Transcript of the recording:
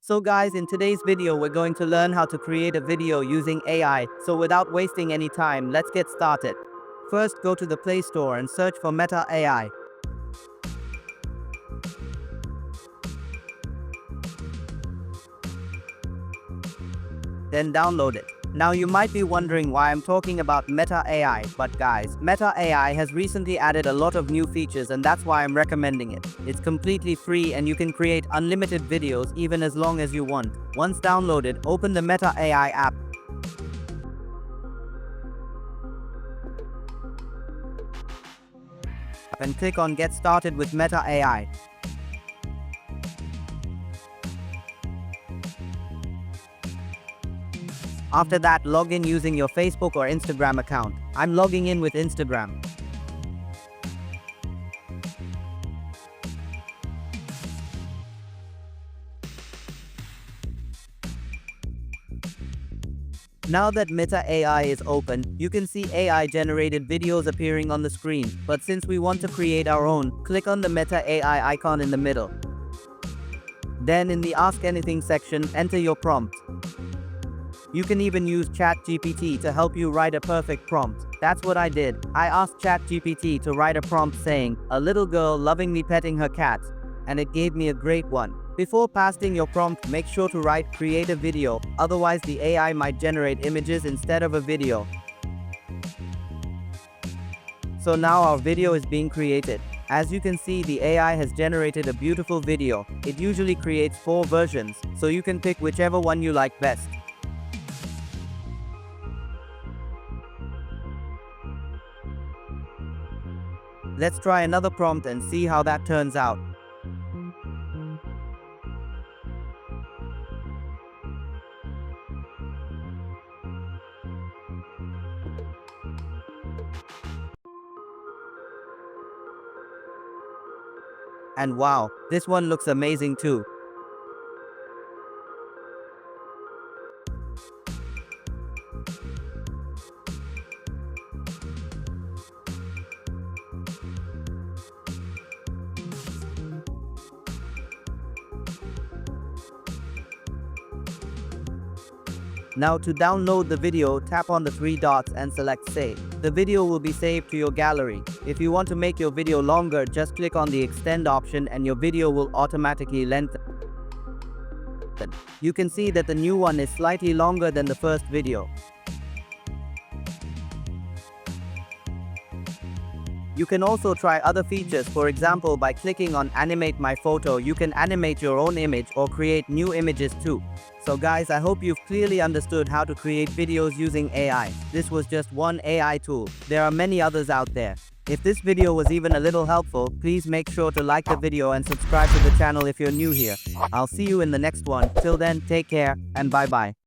So guys, in today's video, we're going to learn how to create a video using AI. So without wasting any time, let's get started. First, go to the Play Store and search for Meta AI. Then download it. Now you might be wondering why I'm talking about Meta AI, but guys, Meta AI has recently added a lot of new features and that's why I'm recommending it. It's completely free and you can create unlimited videos even as long as you want. Once downloaded, open the Meta AI app. And click on Get Started with Meta AI. After that, log in using your Facebook or Instagram account. I'm logging in with Instagram. Now that Meta AI is open, you can see AI generated videos appearing on the screen. But since we want to create our own, click on the Meta AI icon in the middle. Then in the Ask Anything section, enter your prompt. You can even use ChatGPT to help you write a perfect prompt. That's what I did. I asked ChatGPT to write a prompt saying, "A little girl lovingly petting her cat," and it gave me a great one. Before pasting your prompt, make sure to write "create a video," otherwise the AI might generate images instead of a video. So now our video is being created. As you can see, the AI has generated a beautiful video. It usually creates 4 versions, so you can pick whichever one you like best. Let's try another prompt and see how that turns out. And wow, this one looks amazing too. Now to download the video, tap on the 3 dots and select Save. The video will be saved to your gallery. If you want to make your video longer, just click on the Extend option and your video will automatically lengthen. You can see that the new one is slightly longer than the first video. You can also try other features, for example by clicking on Animate My Photo, you can animate your own image or create new images too. So guys, I hope you've clearly understood how to create videos using AI. This was just one AI tool. There are many others out there. If this video was even a little helpful, please make sure to like the video and subscribe to the channel if you're new here. I'll see you in the next one. Till then, take care and bye bye.